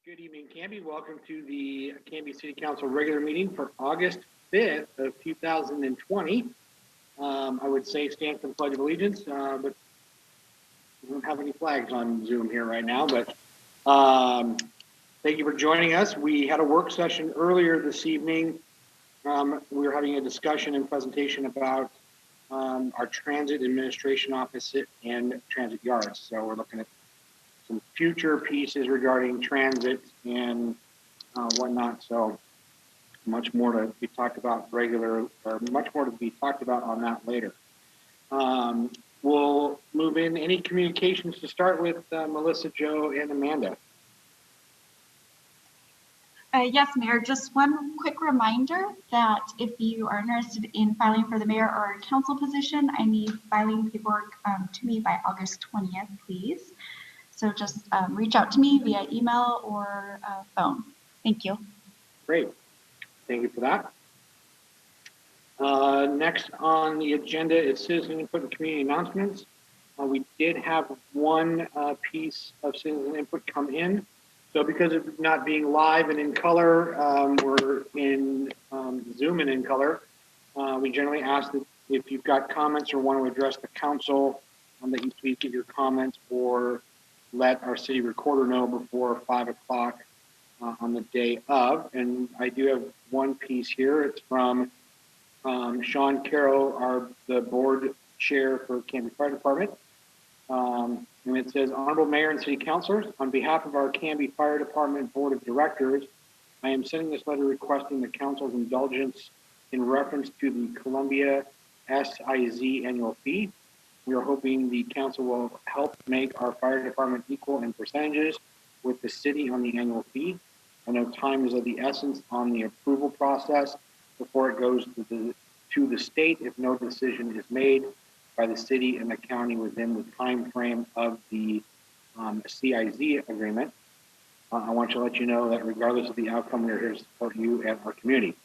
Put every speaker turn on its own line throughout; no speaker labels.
Good evening, Canby. Welcome to the Canby City Council regular meeting for August 5th of 2020. I would say stand for the Pledge of Allegiance, but we don't have any flags on Zoom here right now. But thank you for joining us. We had a work session earlier this evening. We were having a discussion and presentation about our transit administration office and transit yards. So we're looking at some future pieces regarding transit and whatnot. So much more to be talked about much more to be talked about on that later. We'll move in any communications to start with Melissa, Joe, and Amanda.
Yes, Mayor, just one quick reminder that if you are interested in filing for the mayor or council position, I need filing paperwork to me by August 20th, please. So just reach out to me via email or phone. Thank you.
Great. Thank you for that. Next on the agenda is citizen input and community announcements. We did have one piece of citizen input come in. So because of not being live and in color, we're in Zoom and in color. We generally ask that if you've got comments or want to address the council, that you please give your comments or let our city recorder know before 5 o'clock on the day of. And I do have one piece here. It's from Sean Carroll, the board chair for Canby Fire Department. And it says, Honorable Mayor and City Councilors, on behalf of our Canby Fire Department Board of Directors, I am sending this letter requesting the council's indulgence in reference to the Columbia SIZ annual fee. We are hoping the council will help make our fire department equal in percentages with the city on the annual fee. I know time is of the essence on the approval process before it goes to the state if no decision is made by the city and the county within the time frame of the CIZ agreement. I want to let you know that regardless of the outcome, we are here to support you and our community.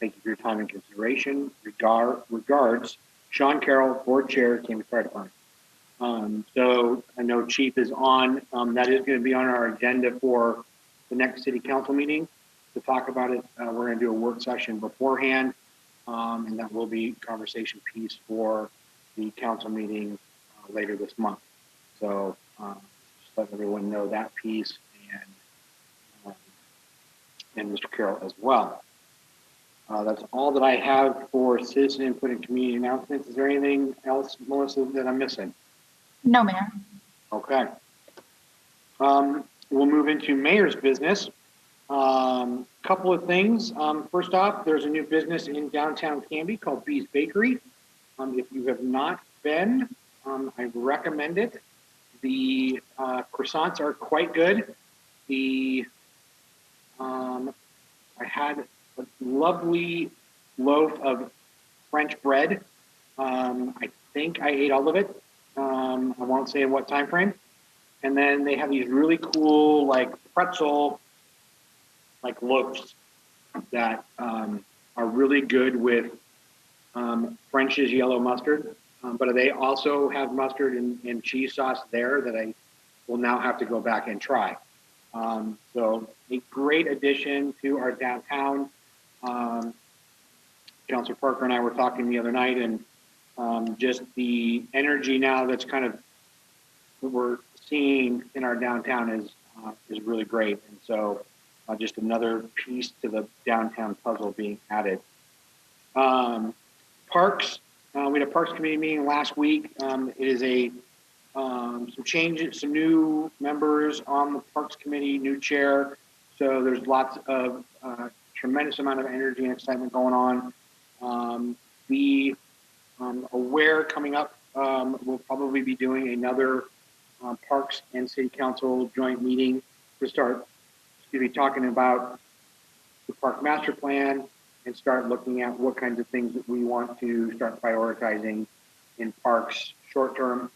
Thank you for your time and consideration. Regards, Sean Carroll, Board Chair, Canby Fire Department. So I know Chief is on. That is going to be on our agenda for the next City Council meeting to talk about it. We're going to do a work session beforehand, and that will be a conversation piece for the council meeting later this month. So just let everyone know that piece and Mr. Carroll as well. That's all that I have for citizen input and community announcements. Is there anything else, Melissa, that I'm missing?
No, Mayor.
Okay. We'll move into mayor's business. Couple of things. First off, there's a new business in downtown Canby called Bee's Bakery. If you have not been, I recommend it. The croissants are quite good. I had a lovely loaf of French bread. I think I ate all of it. I won't say in what time frame. And then they have these really cool like pretzel like loaves that are really good with French's yellow mustard, but they also have mustard and cheese sauce there that I will now have to go back and try. So a great addition to our downtown. Councilor Parker and I were talking the other night, and just the energy now that's kind of what we're seeing in our downtown is really great. And so just another piece to the downtown puzzle being added. Parks, we had a Parks Committee meeting last week. It is some changes, some new members on the Parks Committee, new chair. So there's lots of tremendous amount of energy and excitement going on. Be aware coming up, we'll probably be doing another Parks and City Council joint meeting to start talking about the park master plan and start looking at what kinds of things that we want to start prioritizing in parks short term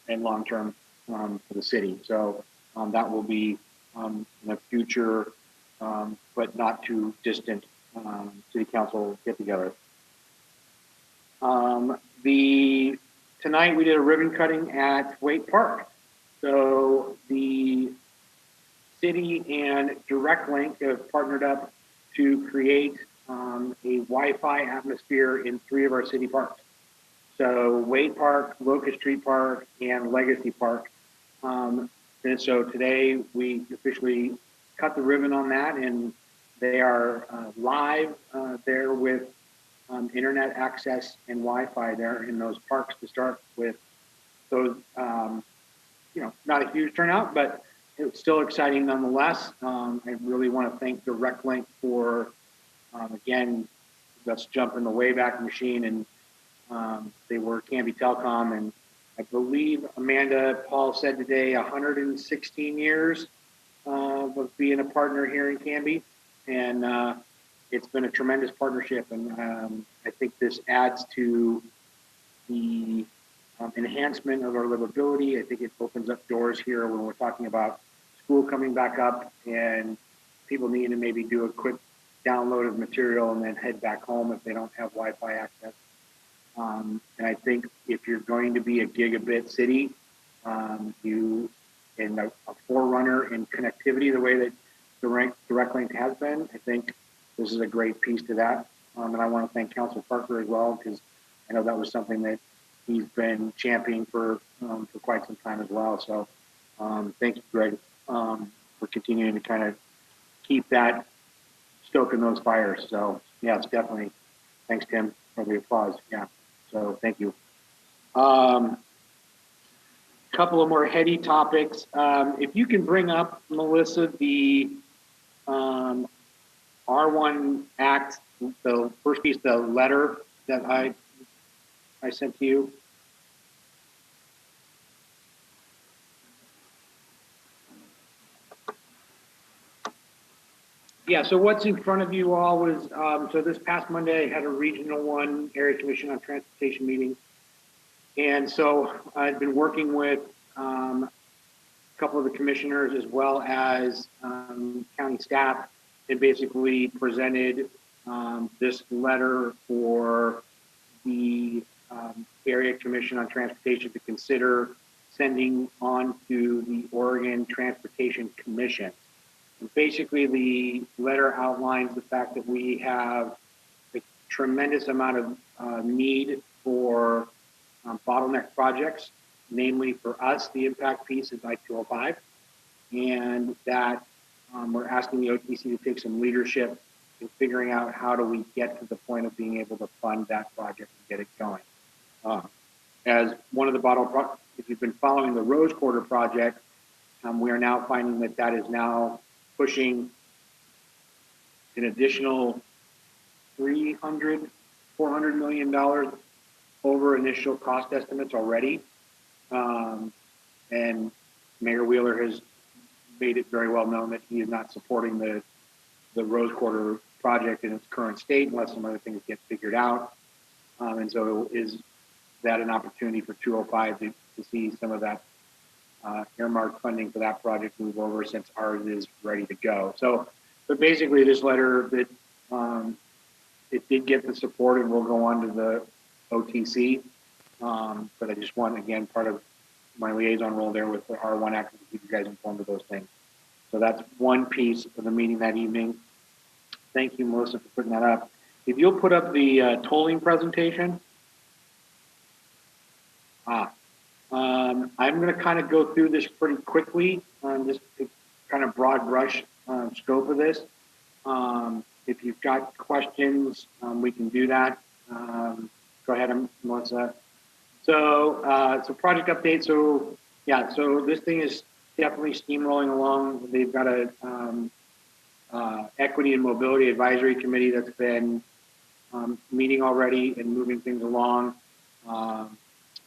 and long term for the city. So that will be in a future but not too distant City Council get together. Tonight we did a ribbon cutting at Waite Park. So the city and Direct Link have partnered up to create a Wi-Fi atmosphere in 3 of our city parks. So Wade Park, Locust Street Park, and Legacy Park. And so today we officially cut the ribbon on that, and they are live there with internet access and Wi-Fi there in those parks to start with. Those, not a huge turnout, but it's still exciting nonetheless. I really want to thank Direct Link for, again, let's jump in the Wayback Machine, and they were Canby Telecom, and I believe Amanda Paul said today 116 years of being a partner here in Canby, and it's been a tremendous partnership, and I think this adds to the enhancement of our livability. I think it opens up doors here when we're talking about school coming back up and people needing to maybe do a quick download of material and then head back home if they don't have Wi-Fi access. And I think if you're going to be a gigabit city, you and a forerunner in connectivity the way that Direct Link has been, I think this is a great piece to that. And I want to thank Councilor Parker as well, because I know that was something that he's been championing for quite some time as well. So thank you, Greg, for continuing to kind of keep that stoking those fires. So yeah, it's definitely, thanks, Tim, for the applause. Yeah, so thank you. Couple of more heady topics. If you can bring up, Melissa, the R1 Act, the first piece, the letter that I sent to you. Yeah, so what's in front of you all was, so this past Monday I had a Regional 1 Area Commission on Transportation meeting. And so I've been working with a couple of the commissioners as well as county staff, and basically presented this letter for the Area Commission on Transportation to consider sending on to the Oregon Transportation Commission. And basically, the letter outlines the fact that we have a tremendous amount of need for bottleneck projects, namely for us, the impact piece is I-205, and that we're asking the OTC to take some leadership in figuring out how do we get to the point of being able to fund that project and get it going. As one of the if you've been following the Rose Quarter project, we are now finding that that is now pushing an additional $300, $400 million over initial cost estimates already. And Mayor Wheeler has made it very well known that he is not supporting the Rose Quarter project in its current state unless some other things get figured out. And so is that an opportunity for 205 to see some of that earmarked funding for that project move over, since ours is ready to go. So, but basically this letter that it did get the support and will go on to the OTC. But I just want, again, part of my liaison role there with the R1 Act to keep you guys informed of those things. So that's one piece of the meeting that evening. Thank you, Melissa, for putting that up. If you'll put up the tolling presentation. I'm going to kind of go through this pretty quickly on this kind of broad brush scope of this. If you've got questions, we can do that. Go ahead, Melissa. So, so project update. So yeah, so this thing is definitely steamrolling along. They've got a equity and mobility advisory committee that's been meeting already and moving things along.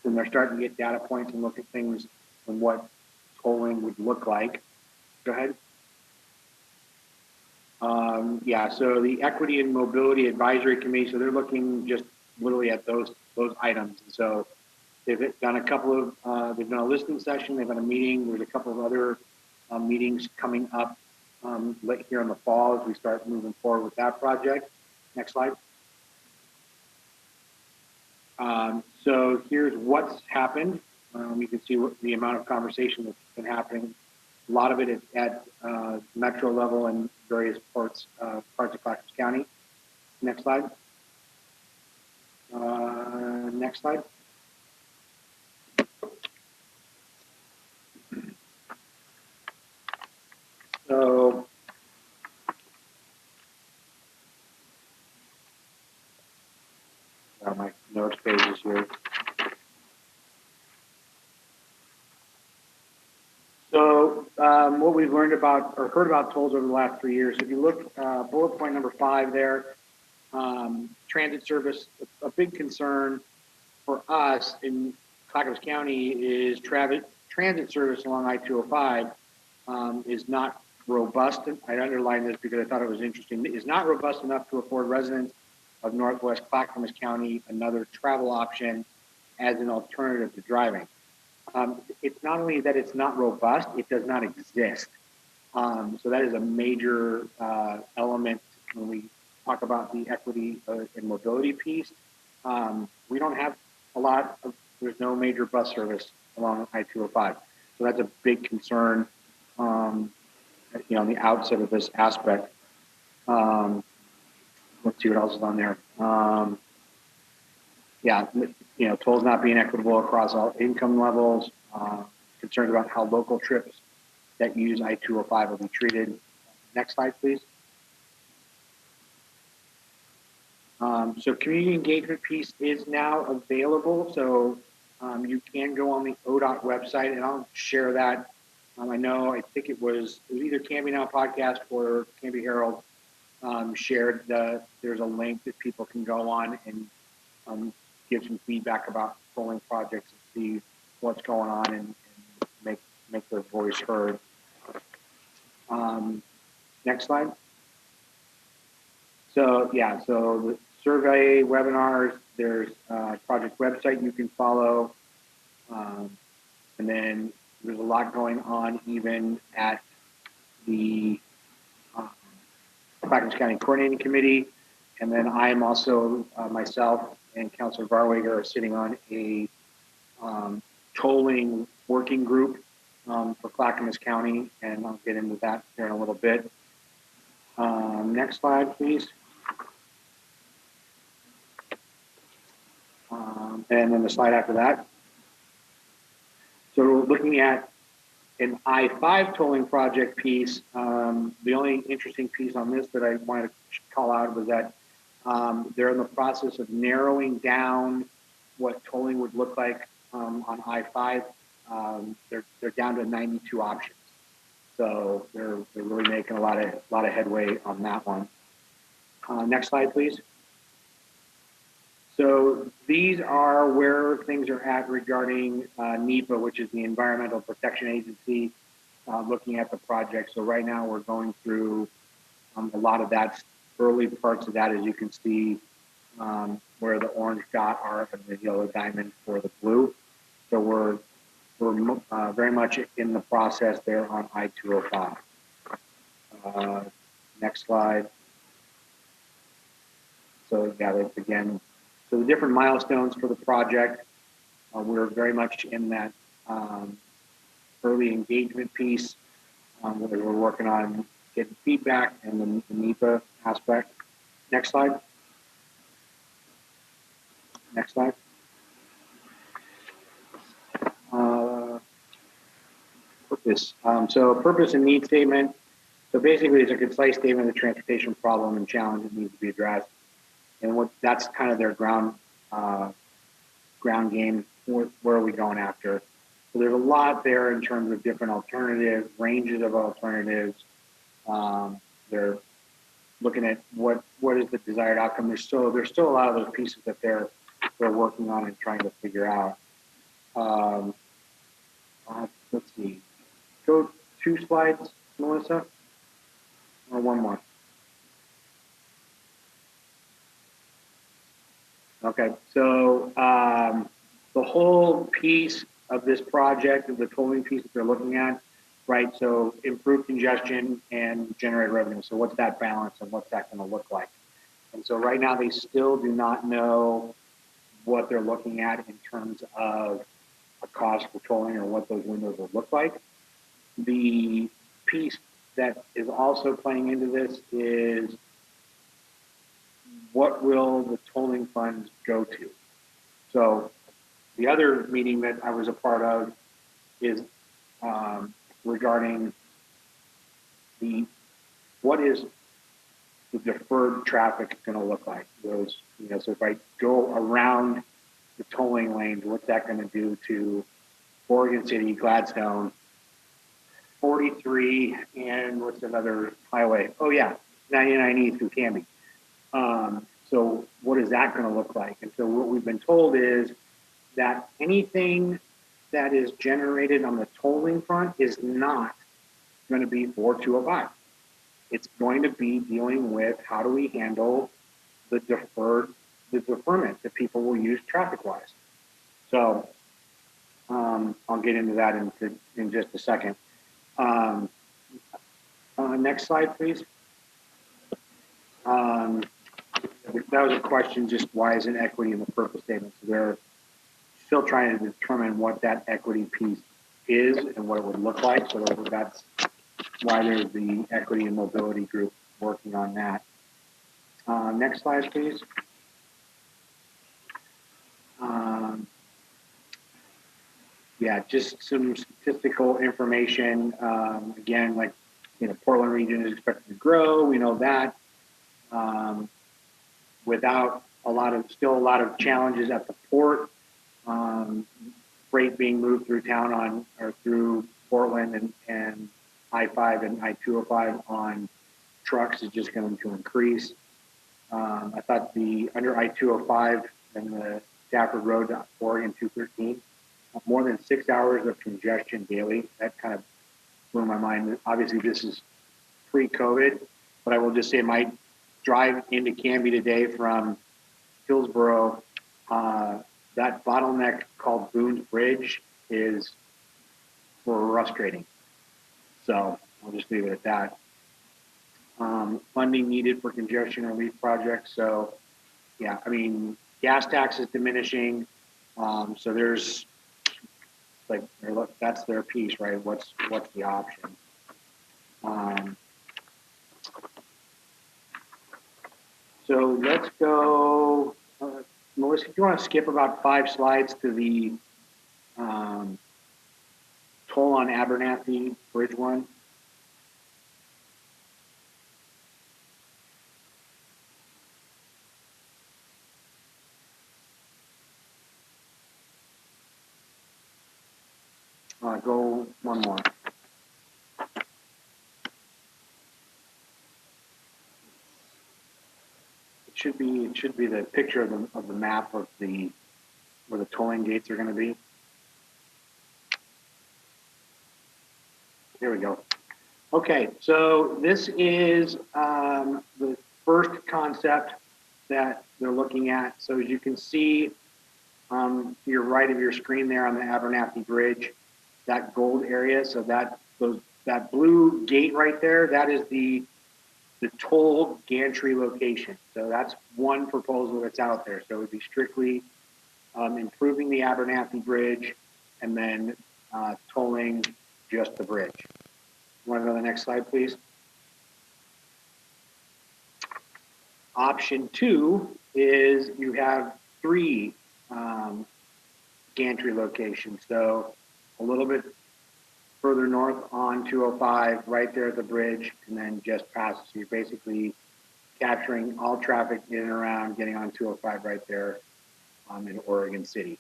And they're starting to get data points and look at things and what tolling would look like. Go ahead. Yeah, so the Equity and Mobility Advisory Committee, so they're looking just literally at those items. And so they've done a couple of, they've done a listening session, they've done a meeting, there's a couple of other meetings coming up late here in the fall as we start moving forward with that project. Next slide. So here's what's happened. You can see what the amount of conversation that's been happening A lot of it is at metro level and various parts of Clackamas County. Next slide. Next slide. So my notes pages here. So what we've learned about or heard about tolls over the last 3 years, if you look bullet point number 5 there, transit service, a big concern for us in Clackamas County is transit service along I-205 is not robust. I underline this because I thought it was interesting. It is not robust enough to afford residents of Northwest Clackamas County another travel option as an alternative to driving. It's not only that it's not robust, it does not exist. So that is a major element when we talk about the equity and mobility piece. We don't have there's no major bus service along I-205. So that's a big concern, on the outset of this aspect. Let's see what else is on there. Tolls not being equitable across all income levels, concerns about how local trips that use I-205 will be treated. Next slide, please. So community engagement piece is now available. So you can go on the ODOT website, and I'll share that. I think it was either Canby Now Podcast or Canby Herald shared there's a link that people can go on and give some feedback about polling projects and see what's going on and make their voice heard. Next slide. So the survey webinars, there's a project website you can follow. And then there's a lot going on even at the Clackamas County Coordinating Committee. And then I am also, myself and Councilor Barwager are sitting on a tolling working group for Clackamas County, and I'll get into that here in a little bit. Next slide, please. And then the slide after that. So we're looking at an I-5 tolling project piece. The only interesting piece on this that I wanted to call out was that they're in the process of narrowing down what tolling would look like on I-5. They're down to 92 options. So they're really making a lot of headway on that one. Next slide, please. So these are where things are at regarding NEPA, which is the Environmental Protection Agency, looking at the project. So right now we're going through a lot of that, early parts of that, as you can see, where the orange dot are and the yellow diamond for the blue. So we're very much in the process there on I-205. Next slide. So yeah, that's again. So the different milestones for the project, we're very much in that early engagement piece where we're working on getting feedback and the NEPA aspect. Next slide. Next slide. Purpose. So purpose and need statement. So basically it's a concise statement of the transportation problem and challenge that needs to be addressed. And that's kind of their ground game. Where are we going after? So there's a lot there in terms of different alternatives, ranges of alternatives. They're looking at what is the desired outcome. There's still a lot of those pieces that they're working on and trying to figure out. Let's see. Go 2 slides, Melissa, or one more. Okay, so the whole piece of this project, of the tolling piece that they're looking at, right? So improve congestion and generate revenue. So what's that balance and what's that going to look like? And so right now they still do not know what they're looking at in terms of a cost for tolling or what those windows will look like. The piece that is also playing into this is what will the tolling funds go to? So the other meeting that I was a part of is regarding what is the deferred traffic going to look like? Those, so if I go around the tolling lanes, what's that going to do to Oregon City, Gladstone, 43, and what's another highway? Oh yeah, 99E through Canby. So what is that going to look like? And so what we've been told is that anything that is generated on the tolling front is not going to be for 205. It's going to be dealing with how do we handle the deferment that people will use traffic-wise. So I'll get into that in just a second. Next slide, please. That was a question, just why isn't equity in the purpose statement? So they're still trying to determine what that equity piece is and what it would look like. So that's why there's the equity and mobility group working on that. Next slide, please. Yeah, just some statistical information. Again, like, Portland region is expected to grow. We know that. Without still a lot of challenges at the port. Freight being moved through town through Portland and I-5 and I-205 on trucks is just going to increase. I thought under I-205 and the Stafford Road to Oregon 213, more than 6 hours of congestion daily. That kind of blew my mind. Obviously, this is pre-COVID, but I will just say my drive into Canby today from Hillsboro, that bottleneck called Boone's Bridge is frustrating. So I'll just leave it at that. Funding needed for congestion relief projects. So yeah, I mean, gas tax is diminishing. So there's that's their piece, right? What's the option? So let's go, Melissa, do you want to skip about 5 slides to the toll on Abernathy Bridge one? Go one more. It should be the picture of the map of where the tolling gates are going to be. Here we go. Okay, so this is the first concept that they're looking at. So as you can see, to your right of your screen there on the Abernathy Bridge, that gold area. So that blue gate right there, that is the toll gantry location. So that's one proposal that's out there. So it would be strictly improving the Abernathy Bridge and then tolling just the bridge. You want to go to the next slide, please? Option 2 is you have 3 gantry locations. So a little bit further north on 205, right there at the bridge, and then just past. So you're basically capturing all traffic in and around, getting on 205 right there in Oregon City.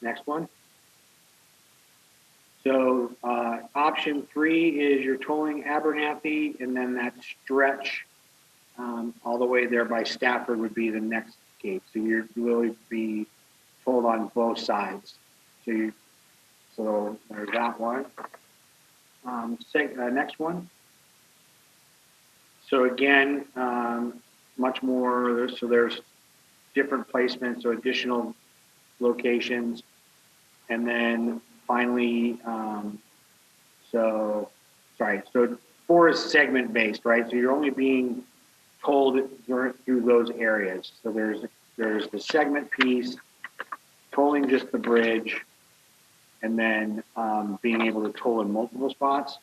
Next one. So option 3 is you're tolling Abernathy, and then that stretch all the way there by Stafford would be the next gate. So you will be tolled on both sides. So there's that one. Next one. So again, much more. So there's different placements, so additional locations, and then finally, so 4 is segment based, right? So you're only being tolled through those areas. So there's the segment piece, tolling just the bridge, and then being able to toll in multiple spots.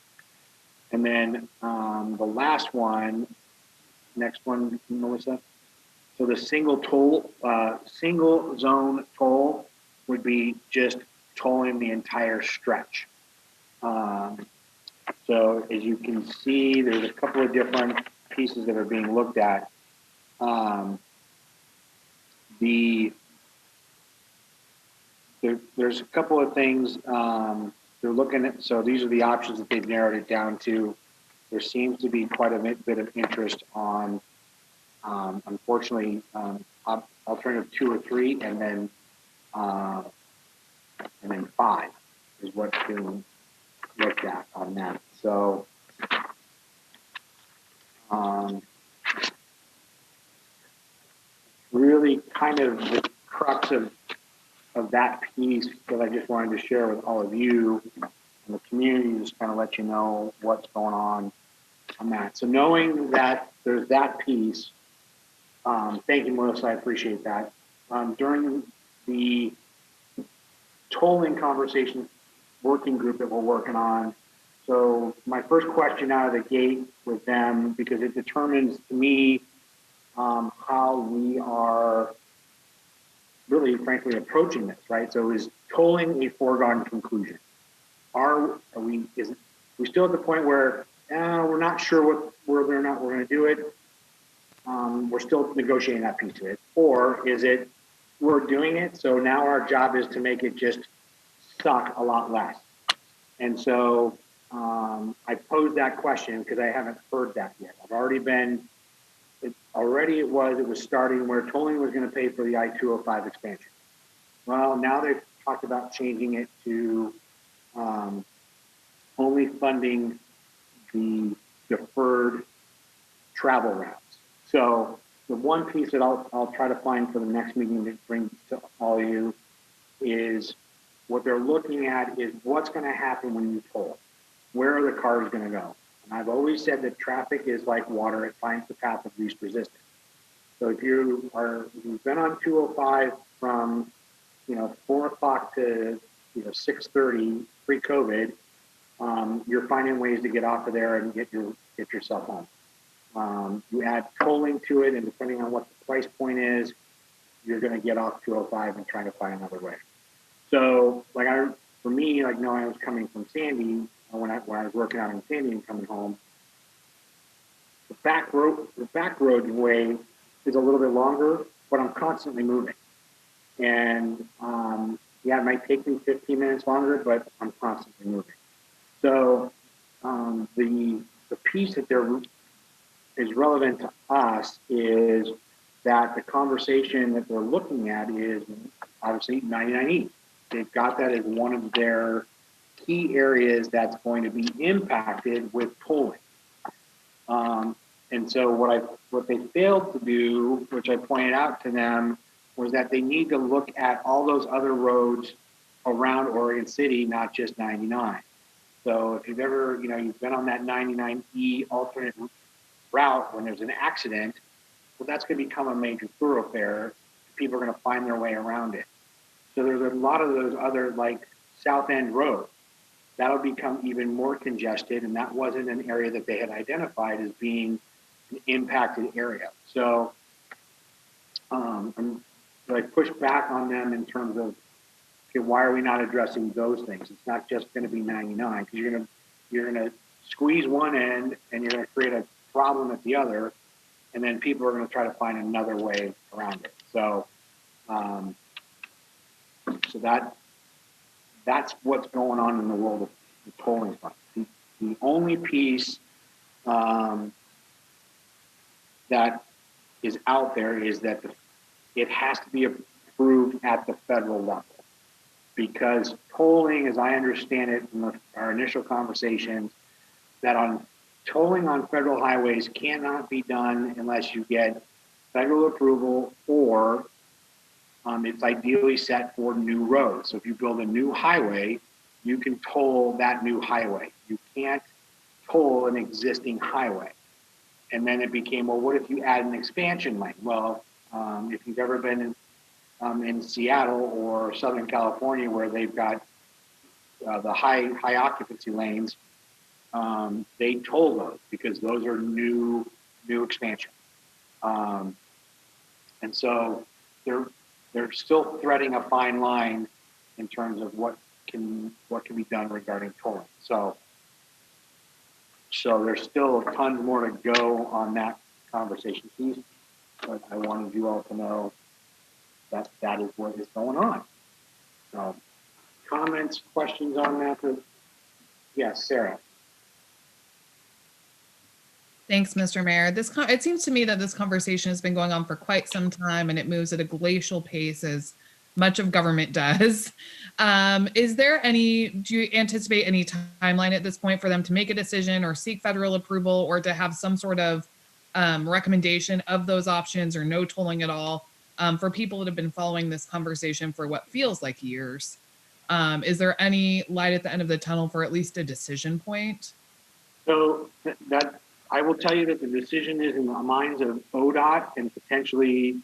And then the last one, next one, Melissa. So the single zone toll would be just tolling the entire stretch. So as you can see, there's a couple of different pieces that are being looked at. There's a couple of things they're looking at. So these are the options that they've narrowed it down to. There seems to be quite a bit of interest on, unfortunately, alternative 2 or 3, and then 5 is what's being looked at on that. So really kind of the crux of that piece that I just wanted to share with all of you and the community, just kind of let you know what's going on that. So knowing that there's that piece, thank you, Melissa, I appreciate that. During the tolling conversation working group that we're working on, so my first question out of the gate with them, because it determines to me how we are really, frankly, approaching this, right? So is tolling a foregone conclusion? Are we still at the point where we're not sure whether or not we're going to do it? We're still negotiating that piece of it. Or is it we're doing it, so now our job is to make it just suck a lot less? And so I posed that question because I haven't heard that yet. I've already been, it was starting where tolling was going to pay for the I-205 expansion. Well, now they've talked about changing it to only funding the deferred travel routes. So the one piece that I'll try to find for the next meeting to bring to all of you is what they're looking at is what's going to happen when you toll. Where are the cars going to go? And I've always said that traffic is like water; it finds the path of least resistance. So if you've been on 205 from 4 o'clock to 6:30 pre-COVID, you're finding ways to get off of there and get yourself home. You add tolling to it, and depending on what the price point is, you're going to get off 205 and try to find another way. So, for me, I was coming from Sandy when I was working out in Sandy and coming home. The back road way is a little bit longer, but I'm constantly moving, and it might take me 15 minutes longer, but I'm constantly moving. So the piece that is relevant to us is that the conversation that they're looking at is obviously 99E. They've got that as one of their key areas that's going to be impacted with tolling. And so what they failed to do, which I pointed out to them, was that they need to look at all those other roads around Oregon City, not just 99. So if you've ever, you've been on that 99E alternate route when there's an accident, well, that's going to become a major thoroughfare. People are going to find their way around it. So there's a lot of those other South End Road that'll become even more congested, and that wasn't an area that they had identified as being an impacted area. So I pushed back on them in terms of, okay, why are we not addressing those things? It's not just going to be 99, because you're gonna squeeze one end and you're going to create a problem at the other, and then people are going to try to find another way around it. So, that's what's going on in the world of the tolling fund. The only piece that is out there is that it has to be approved at the federal level, because tolling, as I understand it from our initial conversations, that tolling on federal highways cannot be done unless you get federal approval, or it's ideally set for new roads. So if you build a new highway, you can toll that new highway. You can't toll an existing highway. And then it became, well, what if you add an expansion lane? Well, if you've ever been in Seattle or Southern California, where they've got the high occupancy lanes, they toll those because those are new expansion. And so they're still threading a fine line in terms of what can be done regarding tolling. So there's still tons more to go on that conversation piece, but I wanted you all to know that that is what is going on. So, comments, questions on that? Yes, Sarah.
Thanks, Mr. Mayor. It seems to me that this conversation has been going on for quite some time, and it moves at a glacial pace, as much of government does. Do you anticipate any timeline at this point for them to make a decision or seek federal approval, or to have some sort of recommendation of those options, or no tolling at all, for people that have been following this conversation for what feels like years? Is there any light at the end of the tunnel for at least a decision point?
So that I will tell you that the decision is in the minds of ODOT and potentially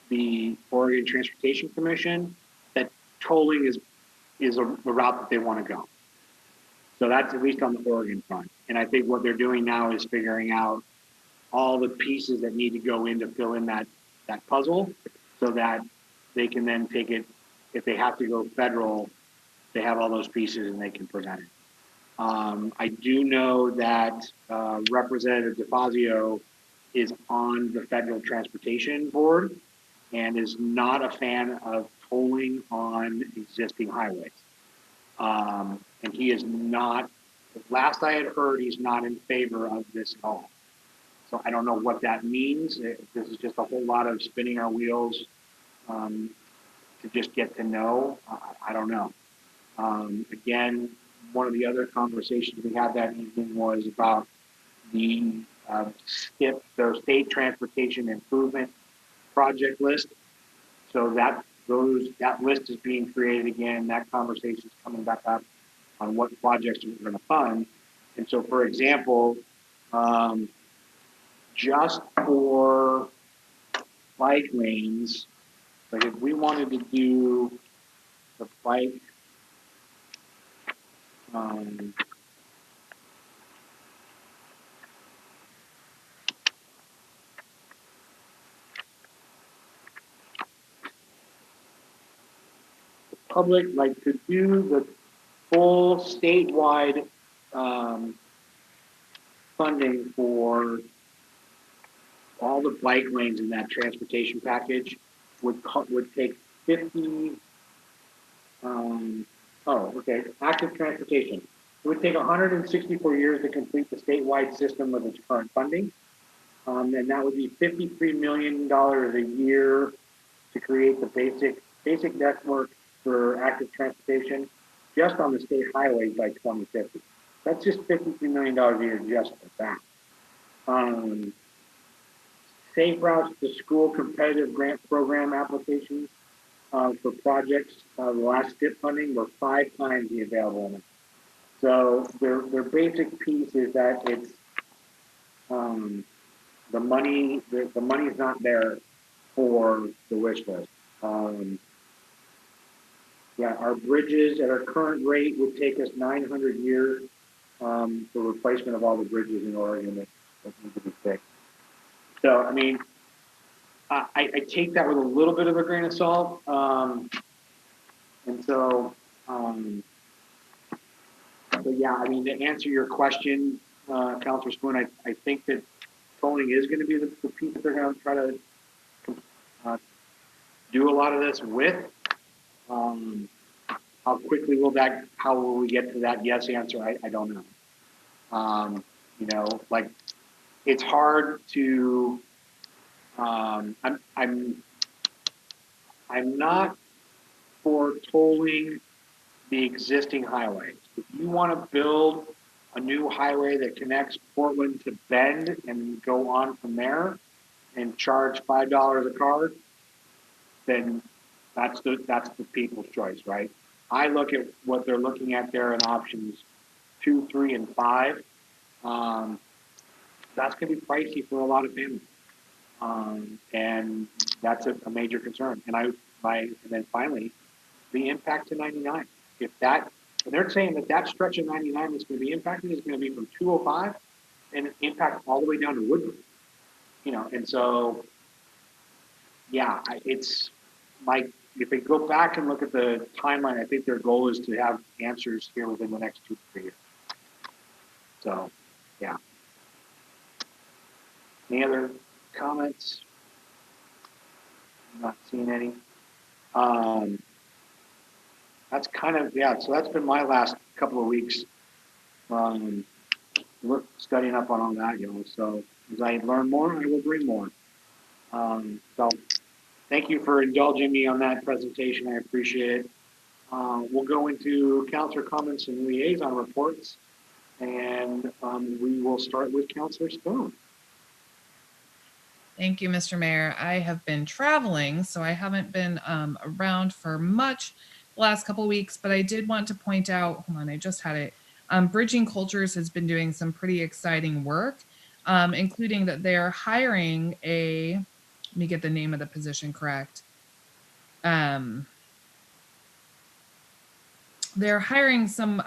the Oregon Transportation Commission, that tolling is the route that they want to go. So that's at least on the Oregon front. And I think what they're doing now is figuring out all the pieces that need to go in to fill in that puzzle, so that they can then take it, if they have to go federal, they have all those pieces and they can present it. I do know that Representative DeFazio is on the Federal Transportation Board and is not a fan of tolling on existing highways. And he is not, last I had heard, he's not in favor of this at all. So I don't know what that means. This is just a whole lot of spinning our wheels to just get to know. I don't know. Again, one of the other conversations we had that evening was about the STIP, the State Transportation Improvement Project list. So that list is being created again. That conversation is coming back up on what projects we're going to fund. And so, for example, just for bike lanes, like if we wanted to do the bike, public, like to do the full statewide funding for all the bike lanes in that transportation package would take 50. Active transportation. It would take 164 years to complete the statewide system with its current funding, and that would be $53 million a year to create the basic network for active transportation just on the state highways by 2050. That's just $53 million a year just for that. Safe routes to school competitive grant program applications for projects, the last STIP funding were 5 times the available amount. So their basic piece is that it's the money is not there for the wish list. Our bridges at our current rate would take us 900 years for replacement of all the bridges in Oregon that need to be fixed. So, I mean, I take that with a little bit of a grain of salt. And so, but yeah, I mean, to answer your question, Councilor Spoon, I think that tolling is going to be the piece that they're going to try to do a lot of this with. How quickly how will we get to that yes answer? I don't know. Like it's hard to, I'm not for tolling the existing highways. If you want to build a new highway that connects Portland to Bend and go on from there and charge $5 a car, then that's the people's choice, right? I look at what they're looking at there in options 2, 3, and 5. That's going to be pricey for a lot of families, and that's a major concern. And then finally, the impact to 99. and they're saying that that stretch of 99 that's going to be impacted is going to be from 205 and impact all the way down to Woodbury, and so, yeah, it's if they go back and look at the timeline, I think their goal is to have answers here within the next 2 to 3 years. So, yeah. Any other comments? I'm not seeing any. That's kind of, yeah, so that's been my last couple of weeks. Studying up on all that, so as I learn more, I will bring more. So thank you for indulging me on that presentation. I appreciate it. We'll go into councilor comments and liaison reports, and we will start with Councilor Stone.
Thank you, Mr. Mayor. I have been traveling, so I haven't been around for much the last couple of weeks, but I did want to point out, hold on, I just had it. Bridging Cultures has been doing some pretty exciting work, including that they're hiring let me get the name of the position correct. They're hiring some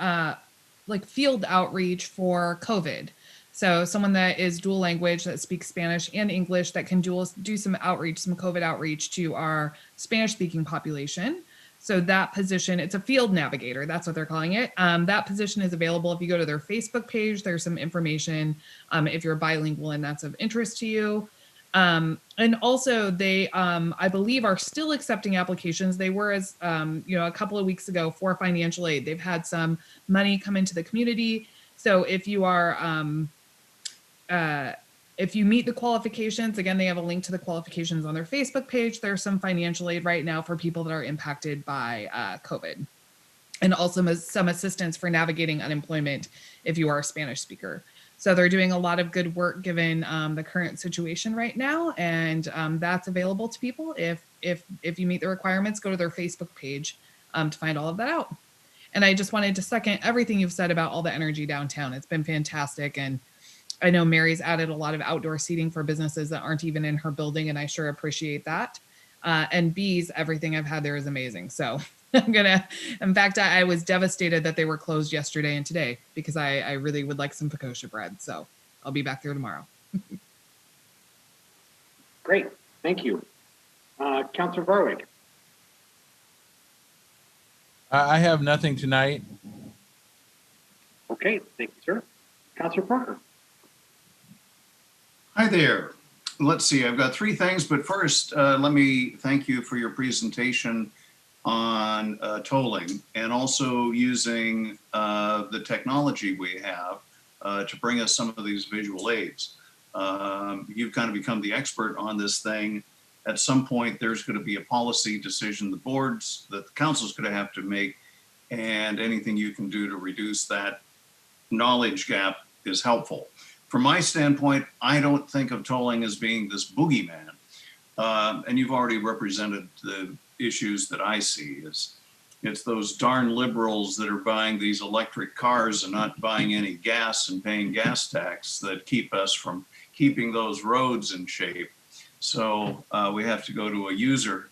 like field outreach for COVID. So someone that is dual language, that speaks Spanish and English, that can do some outreach, some COVID outreach to our Spanish speaking population. So that position, it's a field navigator, that's what they're calling it. That position is available if you go to their Facebook page. There's some information if you're bilingual and that's of interest to you. And also they, I believe, are still accepting applications. They were as, a couple of weeks ago for financial aid. They've had some money come into the community. So if you are, if you meet the qualifications, again, they have a link to the qualifications on their Facebook page. There's some financial aid right now for people that are impacted by COVID. And also some assistance for navigating unemployment if you are a Spanish speaker. So they're doing a lot of good work given the current situation right now, and that's available to people. If you meet the requirements, go to their Facebook page to find all of that out. And I just wanted to second everything you've said about all the energy downtown. It's been fantastic, and I know Mary's added a lot of outdoor seating for businesses that aren't even in her building, and I sure appreciate that. And Bees, everything I've had there is amazing. So in fact, I was devastated that they were closed yesterday and today because I really would like some focaccia bread. So I'll be back there tomorrow.
Great, thank you. Councilor Barwick.
I have nothing tonight.
Okay, thank you, sir. Councilor Parker.
Hi there. Let's see, I've got 3 things, but first, let me thank you for your presentation on tolling and also using the technology we have to bring us some of these visual aids. You've kind of become the expert on this thing. At some point, there's going to be a policy decision the council's going to have to make, and anything you can do to reduce that knowledge gap is helpful. From my standpoint, I don't think of tolling as being this boogeyman. And you've already represented the issues that I see. It's those darn liberals that are buying these electric cars and not buying any gas and paying gas tax that keep us from keeping those roads in shape. So we have to go to a user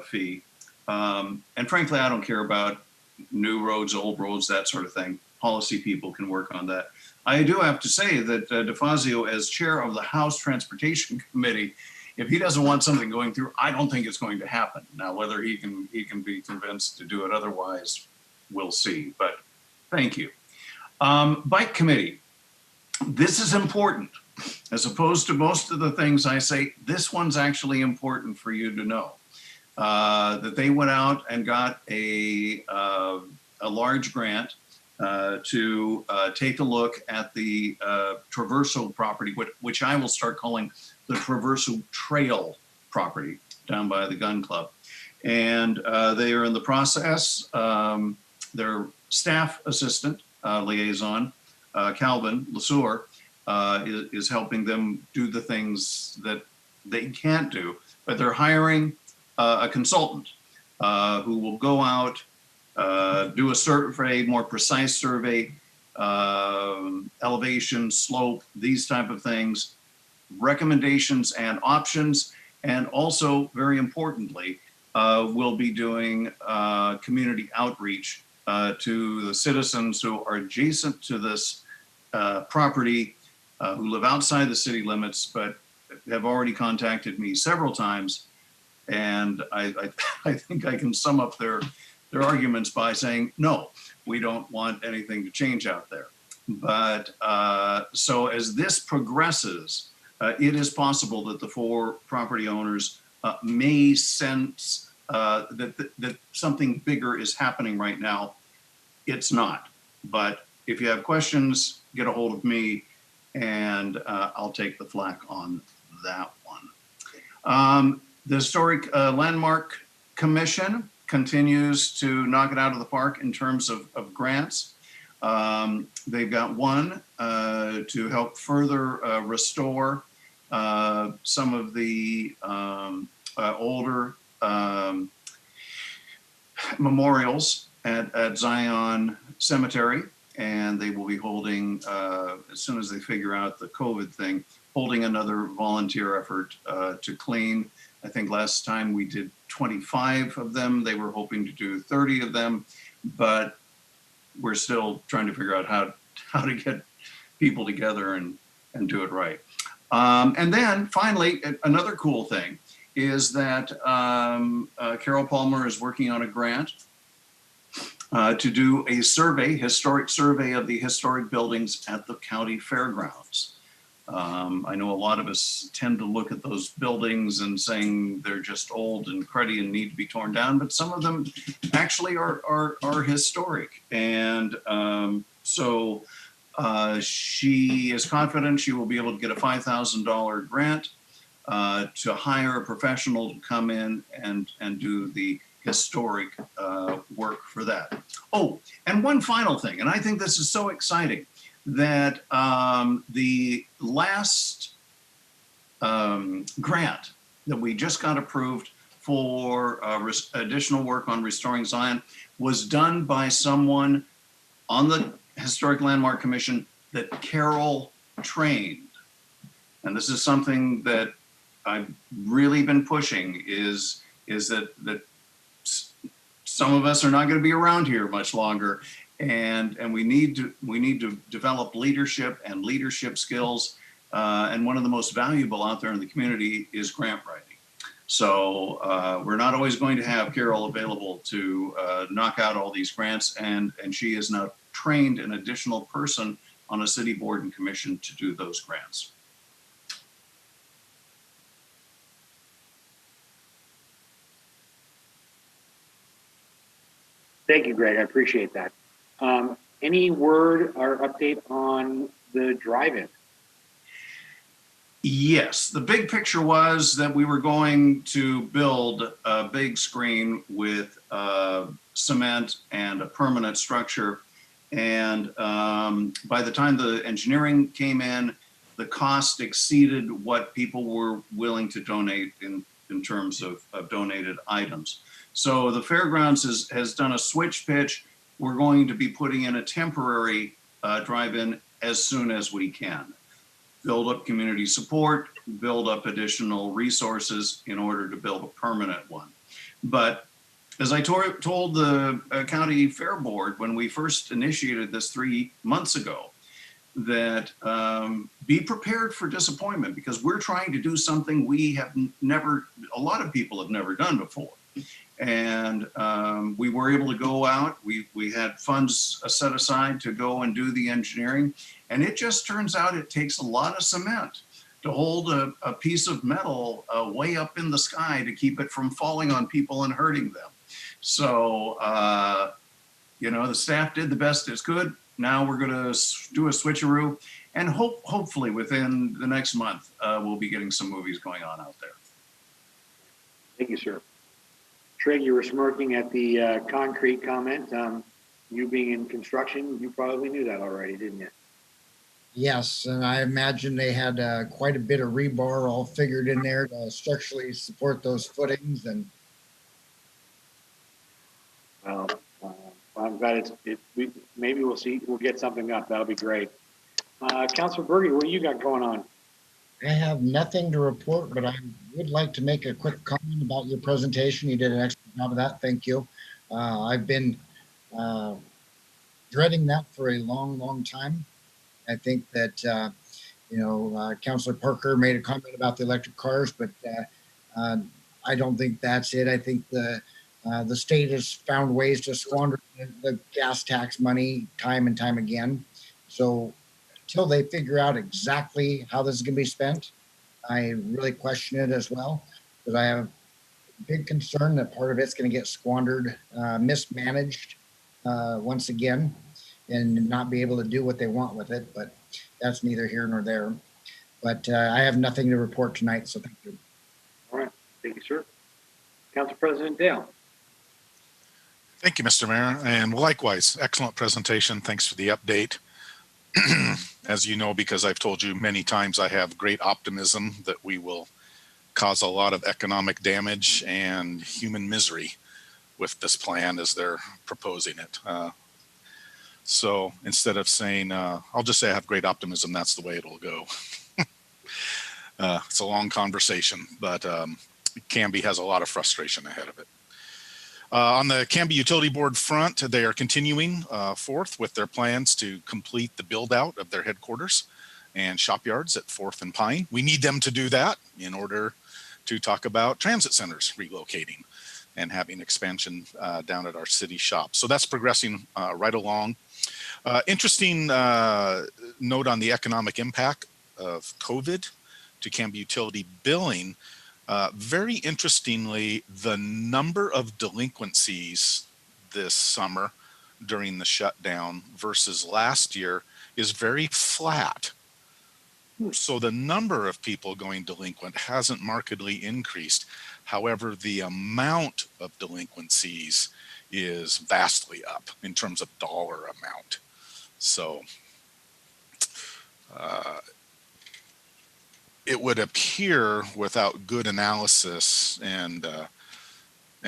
fee. And frankly, I don't care about new roads, old roads, that sort of thing. Policy people can work on that. I do have to say that DeFazio, as chair of the House Transportation Committee, if he doesn't want something going through, I don't think it's going to happen. Now, whether he can be convinced to do it otherwise, we'll see. But thank you. Bike committee. This is important. As opposed to most of the things I say, this one's actually important for you to know. That they went out and got a large grant to take a look at the Traverso property, which I will start calling the Traverso Trail property down by the gun club. And they are in the process. Their staff assistant liaison, Calvin Lesueur, is helping them do the things that they can't do, but they're hiring a consultant who will go out, do a survey, more precise survey, elevation, slope, these type of things, recommendations and options, and also, very importantly, we'll be doing community outreach to the citizens who are adjacent to this property, who live outside the city limits, but have already contacted me several times. And I think I can sum up their arguments by saying, no, we don't want anything to change out there. But so as this progresses, it is possible that the four property owners may sense that something bigger is happening right now. It's not. But if you have questions, get a hold of me, and I'll take the flack on that one. The Historic Landmark Commission continues to knock it out of the park in terms of grants. They've got one to help further restore some of the older memorials at Zion Cemetery, and they will be holding, as soon as they figure out the COVID thing, holding another volunteer effort to clean. I think last time we did 25 of them. They were hoping to do 30 of them, but we're still trying to figure out how to get people together and do it right. And then finally, another cool thing is that Carol Palmer is working on a grant to do a survey, historic survey of the historic buildings at the county fairgrounds. I know a lot of us tend to look at those buildings and saying they're just old and cruddy and need to be torn down, but some of them actually are historic. And so she is confident she will be able to get a $5,000 grant to hire a professional to come in and do the historic work for that. Oh, and one final thing, and I think this is so exciting, that the last grant that we just got approved for additional work on restoring Zion was done by someone on the Historic Landmark Commission that Carol trained. And this is something that I've really been pushing, is that some of us are not going to be around here much longer, and we need to develop leadership and leadership skills. And one of the most valuable out there in the community is grant writing. So we're not always going to have Carol available to knock out all these grants, and she is now trained an additional person on a city board and commission to do those grants.
Thank you, Greg. I appreciate that. Any word or update on the drive-in?
Yes, the big picture was that we were going to build a big screen with cement and a permanent structure. And by the time the engineering came in, the cost exceeded what people were willing to donate in terms of donated items. So the fairgrounds has done a switch pitch. We're going to be putting in a temporary drive-in as soon as we can. Build up community support, build up additional resources in order to build a permanent one. But as I told the county fair board when we first initiated this 3 months ago, that be prepared for disappointment, because we're trying to do something we have never, a lot of people have never done before. And we were able to go out, we had funds set aside to go and do the engineering. And it just turns out it takes a lot of cement to hold a piece of metal way up in the sky to keep it from falling on people and hurting them. So, the staff did the best it could. Now we're going to do a switcheroo, and hopefully within the next month, we'll be getting some movies going on out there.
Thank you, sir. Trig, you were smirking at the concrete comment. You being in construction, you probably knew that already, didn't you?
Yes, and I imagine they had quite a bit of rebar all figured in there to structurally support those footings. And
Well, I'm glad maybe we'll get something up. That'll be great. Councilor Berge, what do you got going on?
I have nothing to report, but I would like to make a quick comment about your presentation. You did an excellent job of that. Thank you. I've been uh, dreading that for a long, long time. I think that, Councilor Parker made a comment about the electric cars, but uh, I don't think that's it. I think the state has found ways to squander the gas tax money time and time again. So until they figure out exactly how this is going to be spent, I really question it as well, because I have big concern that part of it's going to get squandered, mismanaged once again, and not be able to do what they want with it. But that's neither here nor there. But I have nothing to report tonight, so thank you.
All right, thank you, sir. Council President Dale.
Thank you, Mr. Mayor, and likewise, excellent presentation. Thanks for the update. As you know, because I've told you many times, I have great optimism that we will cause a lot of economic damage and human misery with this plan as they're proposing it. So instead of saying, I'll just say I have great optimism, that's the way it'll go. It's a long conversation, but Canby has a lot of frustration ahead of it. On the Canby Utility Board front, they are continuing forth with their plans to complete the build out of their headquarters and shop yards at 4th and Pine. We need them to do that in order to talk about transit centers relocating and having expansion down at our city shop. So that's progressing right along. Interesting note on the economic impact of COVID to Canby Utility billing. Very interestingly, the number of delinquencies this summer during the shutdown versus last year is very flat. So the number of people going delinquent hasn't markedly increased. However, the amount of delinquencies is vastly up in terms of dollar amount. So it would appear without good analysis, and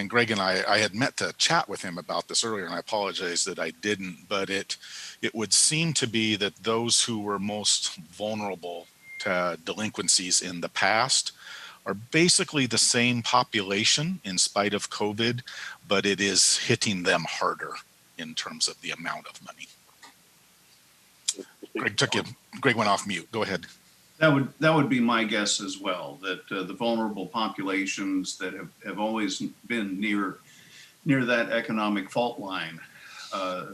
Greg and I had met to chat with him about this earlier, and I apologize that I didn't, but it would seem to be that those who were most vulnerable to delinquencies in the past are basically the same population in spite of COVID, but it is hitting them harder in terms of the amount of money. Greg went off mute. Go ahead.
That would be my guess as well, that the vulnerable populations that have always been near that economic fault line,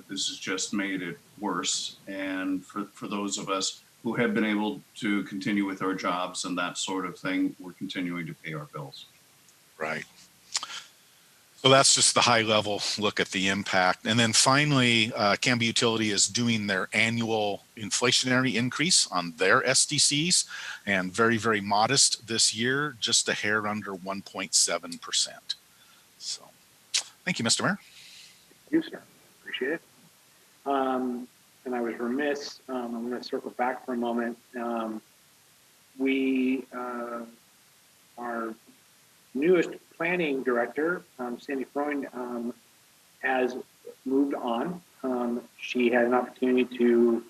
this has just made it worse. And for those of us who have been able to continue with our jobs and that sort of thing, we're continuing to pay our bills.
Right. So that's just the high level look at the impact. And then finally, Canby Utility is doing their annual inflationary increase on their SDCs, and very, very modest this year, just a hair under 1.7%. So thank you, Mr. Mayor.
Thank you, sir. Appreciate it. And I was remiss, I'm going to circle back for a moment. Our newest planning director, Sandy Freund, has moved on. She had an opportunity to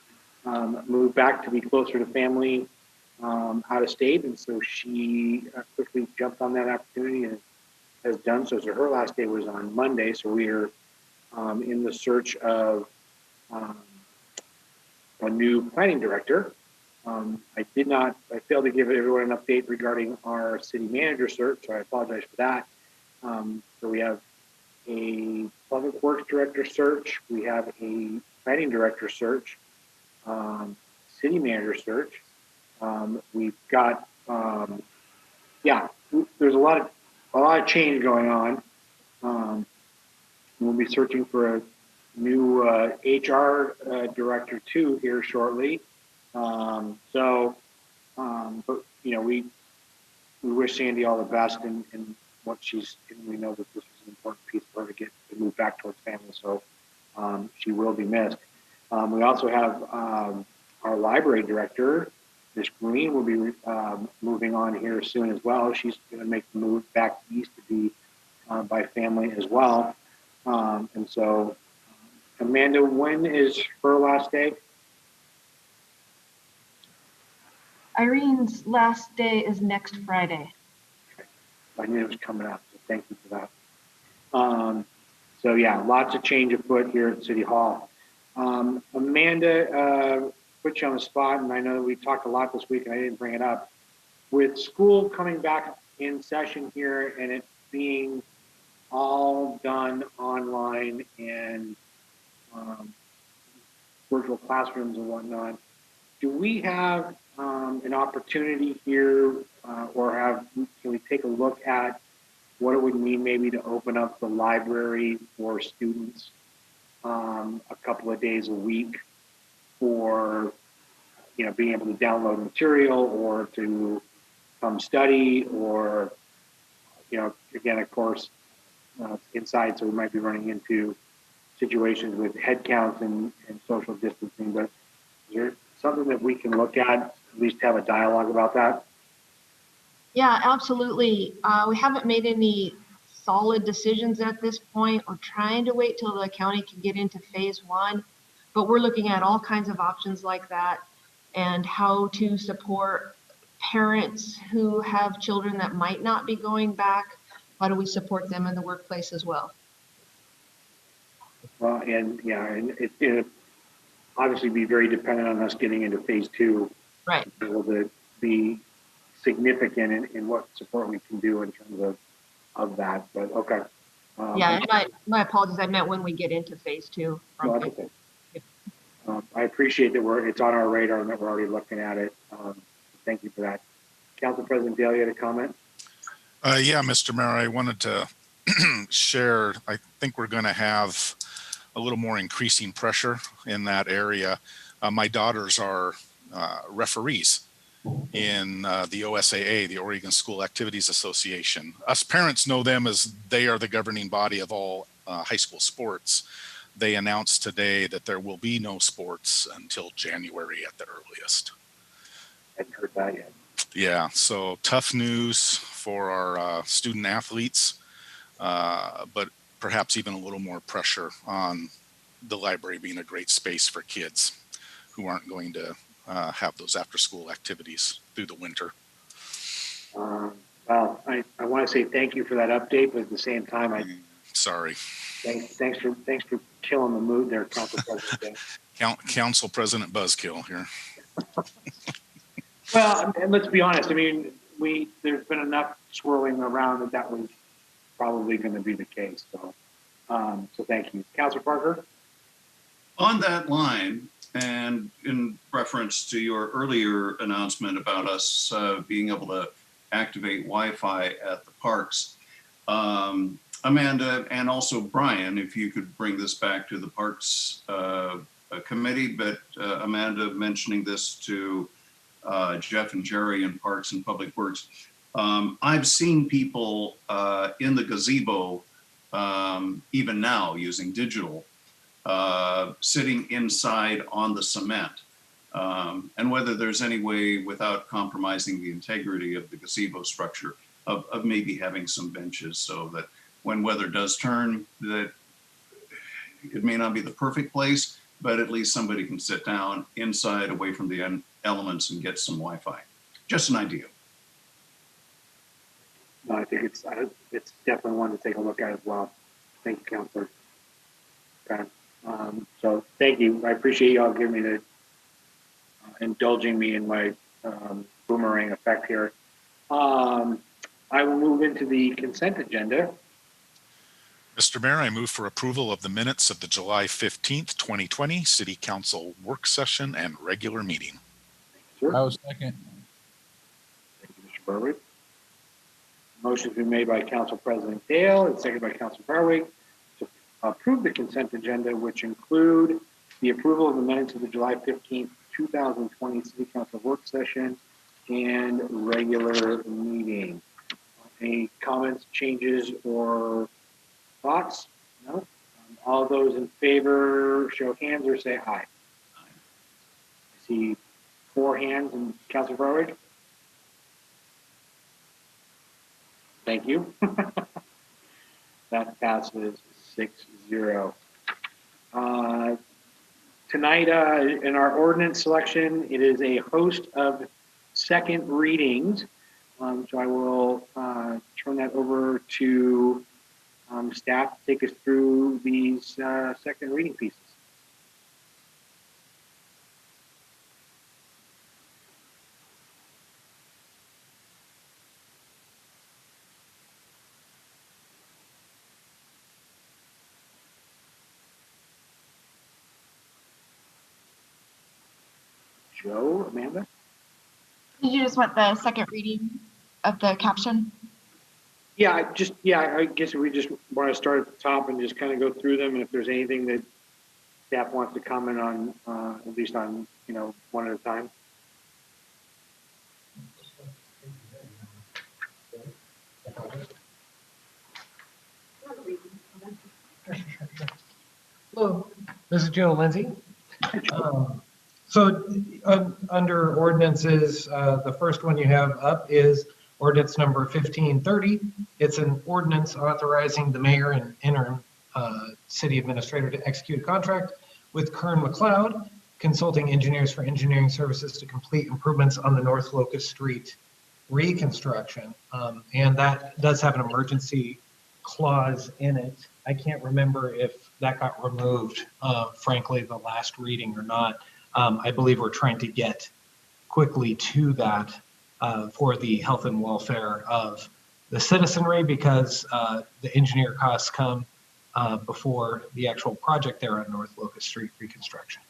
move back to be closer to family out of state, and so she quickly jumped on that opportunity and has done so. So her last day was on Monday, so we are in the search of a new planning director. I failed to give everyone an update regarding our city manager search, so I apologize for that. So we have a public works director search, we have a planning director search, city manager search. We've got, there's a lot of change going on. We'll be searching for a new HR director too here shortly. But we wish Sandy all the best in what she's, and we know that this is an important piece for her to move back towards family. So she will be missed. We also have our library director, Ms. Green, will be moving on here soon as well. She's going to make the move back east to be by family as well. And so, Amanda, when is her last day?
Irene's last day is next Friday.
Okay. I knew it was coming up, so thank you for that. So yeah, lots of change afoot here at City Hall. Amanda, put you on the spot, and I know that we talked a lot this week and I didn't bring it up. With school coming back in session here and it being all done online and virtual classrooms and whatnot, do we have an opportunity here can we take a look at what it would mean maybe to open up the library for students a couple of days a week for, being able to download material or to come study or, again, of course, inside, so we might be running into situations with head counts and social distancing, but is there something that we can look at least have a dialogue about that?
Yeah, absolutely. We haven't made any solid decisions at this point. We're trying to wait till the county can get into phase one, but we're looking at all kinds of options like that and how to support parents who have children that might not be going back. How do we support them in the workplace as well?
Well, and it obviously be very dependent on us getting into phase two.
Right.
To be able to be significant in what support we can do in terms of that, but okay.
Yeah, and my apologies. I meant when we get into phase two.
No, that's okay. I appreciate that it's on our radar and that we're already looking at it. Thank you for that. Council President Dale, you had a comment?
Yeah, Mr. Mayor, I wanted to share, I think we're going to have a little more increasing pressure in that area. My daughters are referees in the OSAA, the Oregon School Activities Association. Us parents know them as they are the governing body of all high school sports. They announced today that there will be no sports until January at the earliest.
I hadn't heard that yet.
Yeah, so tough news for our student athletes, but perhaps even a little more pressure on the library being a great space for kids who aren't going to have those after-school activities through the winter.
Well, I want to say thank you for that update, but at the same time,
Sorry.
Thanks for killing the mood there, Council President.
Council President Buzzkill here.
Well, and let's be honest. I mean, there's been enough swirling around that was probably going to be the case. So, so thank you, Councilor Parker.
On that line, and in reference to your earlier announcement about us being able to activate Wi-Fi at the parks, Amanda and also Brian, if you could bring this back to the Parks Committee, but Amanda mentioning this to Jeff and Jerry in Parks and Public Works. I've seen people in the gazebo, even now using digital, sitting inside on the cement. And whether there's any way without compromising the integrity of the gazebo structure of maybe having some benches so that when weather does turn, that it may not be the perfect place, but at least somebody can sit down inside away from the elements and get some Wi-Fi. Just an idea.
No, I think it's definitely one to take a look at as well. Thank you, Councilor. Okay. So thank you. I appreciate y'all giving me the indulging me in my boomerang effect here. I will move into the consent agenda.
Mr. Mayor, I move for approval of the minutes of the July 15th, 2020 City Council work session and regular meeting.
Sure.
I was second.
Thank you, Mr. Berwick. Motion's been made by Council President Dale and seconded by Council Berwick to approve the consent agenda, which include the approval of the minutes of the July 15th, 2020 City Council work session and regular meeting. Any comments, changes, or thoughts? No? All those in favor, show hands or say aye. I see 4 hands and Councilor Berwick. Thank you. That passes 6-0. Tonight in our ordinance selection, it is a host of second readings. So I will turn that over to staff to take us through these second reading pieces. Joe, Amanda?
Did you just want the second reading of the caption?
Yeah, I guess we just want to start at the top and just kind of go through them, and if there's anything that staff wants to comment on, at least on, one at a time.
Hello, this is Joe Lindsay. Under ordinances, the first one you have up is ordinance number 1530. It's an ordinance authorizing the mayor and interim city administrator to execute a contract with Kern McLeod Consulting Engineers for engineering services to complete improvements on the North Locust Street reconstruction. And that does have an emergency clause in it. I can't remember if that got removed, frankly, the last reading or not. I believe we're trying to get quickly to that for the health and welfare of the citizenry, because the engineer costs come before the actual project there on North Locust Street reconstruction.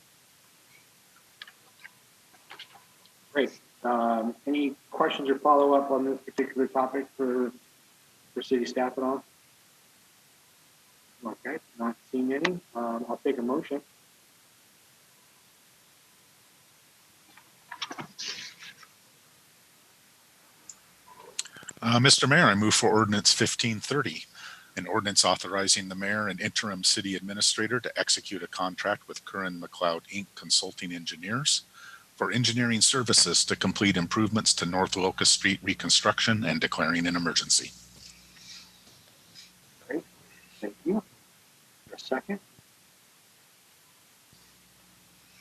Great. Any questions or follow-up on this particular topic for city staff at all? Okay, not seeing any. I'll take a motion.
Mr. Mayor, I move for ordinance 1530, an ordinance authorizing the mayor and interim city administrator to execute a contract with Curran McLeod Inc. Consulting Engineers for engineering services to complete improvements to North Locust Street reconstruction and declaring an emergency.
Great, thank you. A second.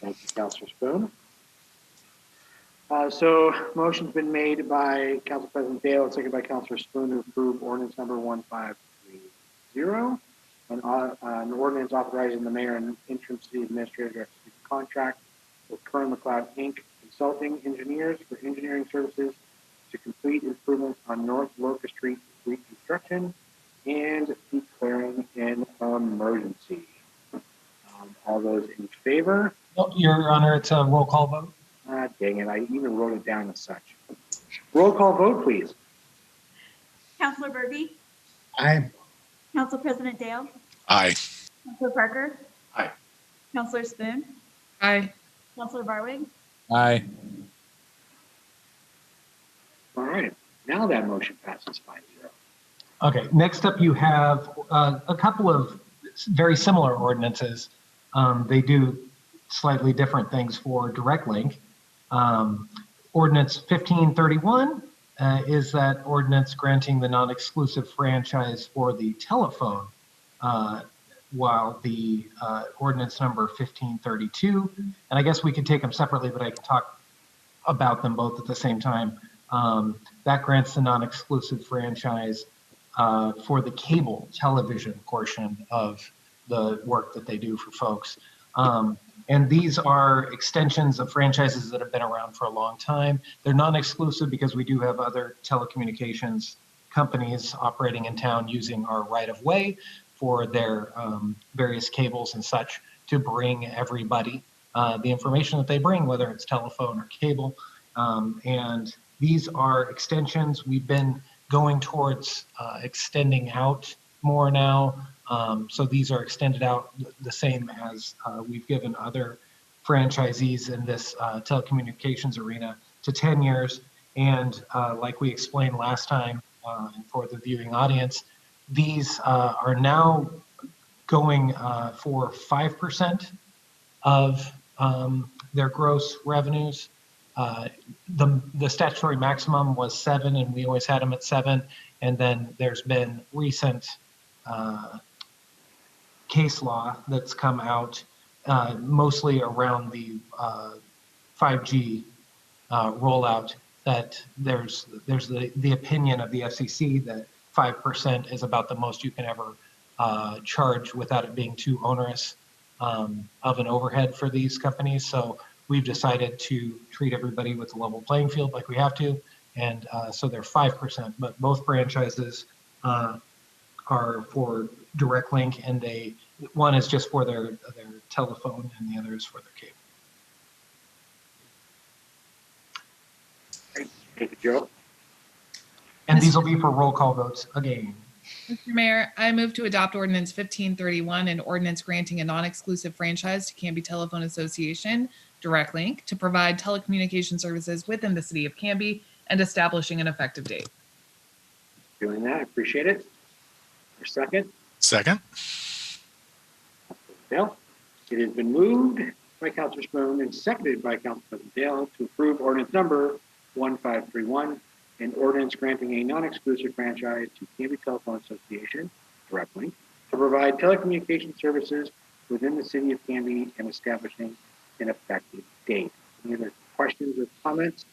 Thank you, Councilor Spoon. So motion's been made by Council President Dale and seconded by Councilor Spoon to approve ordinance number 1530, an ordinance authorizing the mayor and interim city administrator to execute a contract with Kern McLeod Inc. Consulting Engineers for engineering services to complete improvements on North Locust Street reconstruction and declaring an emergency. All those in favor?
Oh, Your Honor, it's a roll call vote.
Dang it, I even wrote it down as such. Roll call vote, please.
Councilor Berby?
Aye.
Council President Dale?
Aye.
Councilor Parker?
Aye.
Councilor Spoon?
Aye.
Councilor Barwig?
Aye.
All right, now that motion passes 5-0.
Okay, next up you have a couple of very similar ordinances. They do slightly different things for direct link. Ordinance 1531 is that ordinance granting the non-exclusive franchise for the telephone, while the ordinance number 1532, and I guess we could take them separately, but I can talk about them both at the same time. That grants the non-exclusive franchise for the cable television portion of the work that they do for folks. And these are extensions of franchises that have been around for a long time. They're non-exclusive because we do have other telecommunications companies operating in town using our right-of-way for their various cables and such to bring everybody the information that they bring, whether it's telephone or cable. And these are extensions. We've been going towards extending out more now. So these are extended out the same as we've given other franchisees in this telecommunications arena to 10 years. And like we explained last time for the viewing audience, these are now going for 5% of their gross revenues. The statutory maximum was 7, and we always had them at 7. And then there's been recent case law that's come out mostly around the 5G rollout, that there's the opinion of the FCC that 5% is about the most you can ever charge without it being too onerous of an overhead for these companies. So we've decided to treat everybody with a level playing field like we have to. And so they're 5%, but both franchises are for direct link, and one is just for their telephone and the other is for their cable.
Thank you, Joe.
And these will be for roll call votes again.
Mr. Mayor, I move to adopt ordinance 1531, an ordinance granting a non-exclusive franchise to Canby Telephone Association, Direct Link, to provide telecommunication services within the city of Canby and establishing an effective date.
Doing that, I appreciate it. Your second,
Second.
Dale. It has been moved by Councilor Spoon and seconded by Council President Dale to approve ordinance number 1531, an ordinance granting a non-exclusive franchise to Canby Telephone Association, Direct Link, to provide telecommunication services within the city of Canby and establishing an effective date. Any other questions or comments?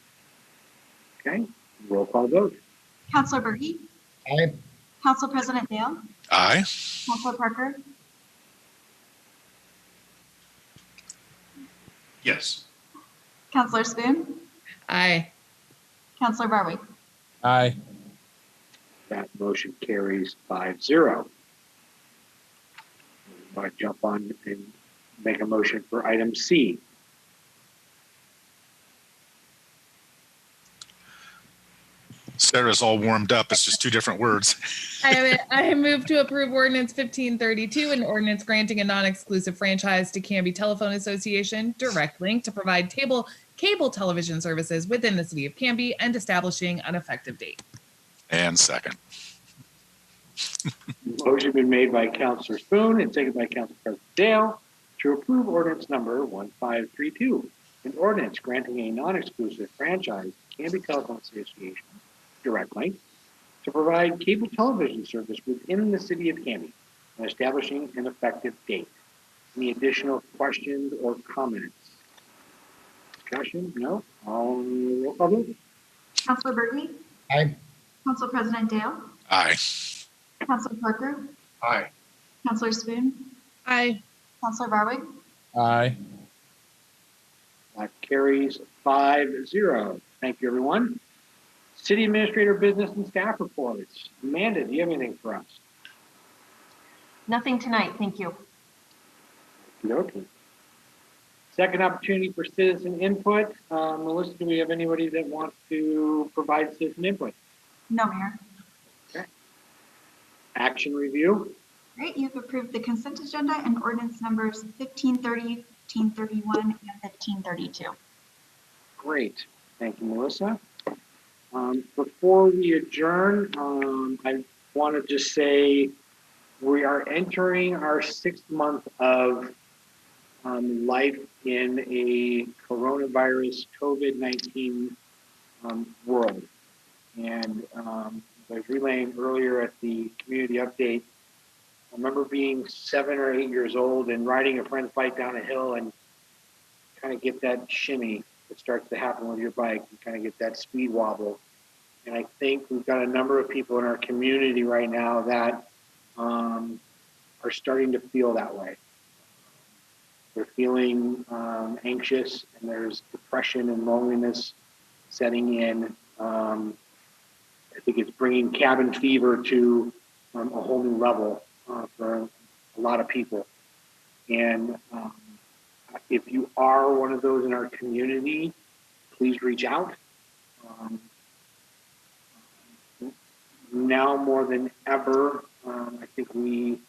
Okay, roll call vote.
Councilor Berge,
Aye.
Council President Dale,
Aye.
Councilor Parker,
Yes.
Councilor Spoon,
Aye.
Councilor Barwick.
Aye.
That motion carries 5-0. Want to jump on and make a motion for item C.
Sarah's all warmed up. It's just two different words.
I move to approve ordinance 1532, an ordinance granting a non-exclusive franchise to Canby Telephone Association, Direct Link, to provide cable television services within the city of Canby and establishing an effective date.
And second.
Motion been made by Councilor Spoon and seconded by Council President Dale to approve ordinance number 1532, an ordinance granting a non-exclusive franchise to Canby Telephone Association, Direct Link, to provide cable television service within the city of Canby and establishing an effective date. Any additional questions or comments? Discussion? No? All roll call vote.
Councilor Berge,
Aye.
Council President Dale,
Aye.
Councilor Parker,
Aye.
Councilor Spoon,
Aye.
Councilor Barwick.
Aye.
That carries 5-0. Thank you, everyone. City Administrator Business and Staff Reports. Amanda, do you have anything for us?
Nothing tonight, thank you.
Okay. Second opportunity for citizen input. Melissa, do we have anybody that wants to provide citizen input?
No, Mayor.
Action review.
Great, you've approved the consent agenda and ordinance numbers 1530, 1531, and 1532.
Great. Thank you, Melissa. Before we adjourn, I want to just say we are entering our 6th month of life in a coronavirus COVID-19 world. And as I was relaying earlier at the community update, I remember being 7 or 8 years old and riding a friend's bike down a hill and kind of get that shimmy that starts to happen with your bike. You kind of get that speed wobble. And I think we've got a number of people in our community right now that are starting to feel that way. They're feeling anxious, and there's depression and loneliness setting in. I think it's bringing cabin fever to a whole new level for a lot of people. And if you are one of those in our community, please reach out. Now more than ever, I think we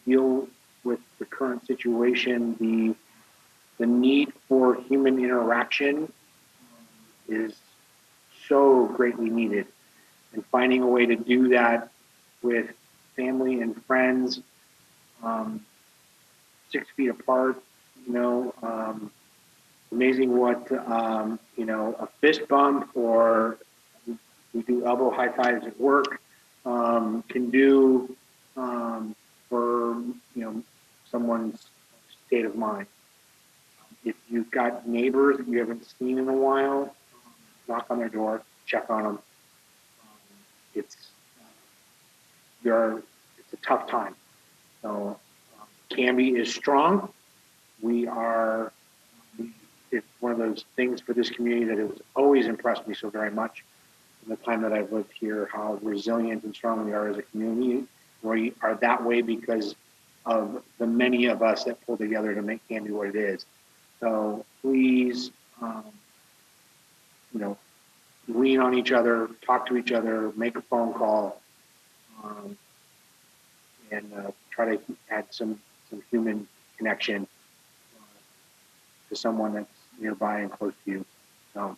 deal with the current situation. The need for human interaction is so greatly needed, and finding a way to do that with family and friends, 6 feet apart, amazing what, a fist bump, or we do elbow high fives at work, can do for, someone's state of mind. If you've got neighbors that you haven't seen in a while, knock on their door, check on them. It's a tough time. So Canby is strong. It's one of those things for this community that has always impressed me so very much in the time that I've lived here, how resilient and strong we are as a community. We are that way because of the many of us that pull together to make Canby what it is. So please, lean on each other, talk to each other, make a phone call, and try to add some human connection to someone that's nearby and close to you. So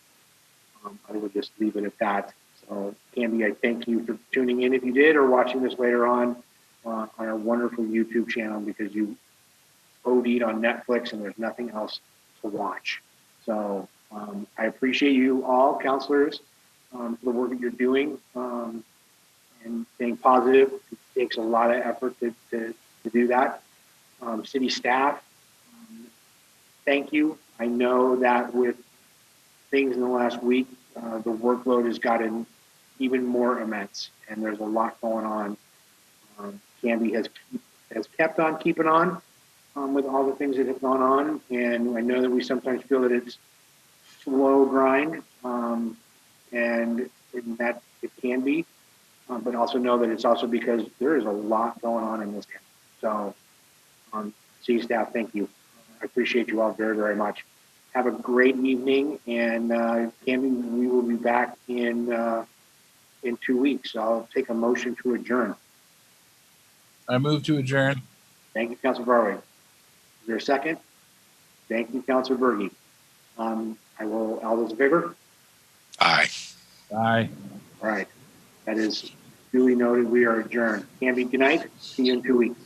I would just leave it at that. So Candy, I thank you for tuning in if you did, or watching this later on our wonderful YouTube channel, because you OD'd on Netflix and there's nothing else to watch. So I appreciate you all, counselors, for the work that you're doing and staying positive. It takes a lot of effort to do that. City staff, thank you. I know that with things in the last week, the workload has gotten even more immense, and there's a lot going on. Candy has kept on keeping on with all the things that have gone on, and I know that we sometimes feel that it's slow grind, and that it can be, but also know that it's also because there is a lot going on in this town. So, city staff, thank you. I appreciate you all very, very much. Have a great evening, and Candy, we will be back in 2 weeks. I'll take a motion to adjourn.
I move to adjourn.
Thank you, Councilor Barway. Is there a second? Thank you, Councilor Berge. All those in favor?
Aye.
Aye.
All right. That is duly noted. We are adjourned. Canby, good night. See you in 2 weeks.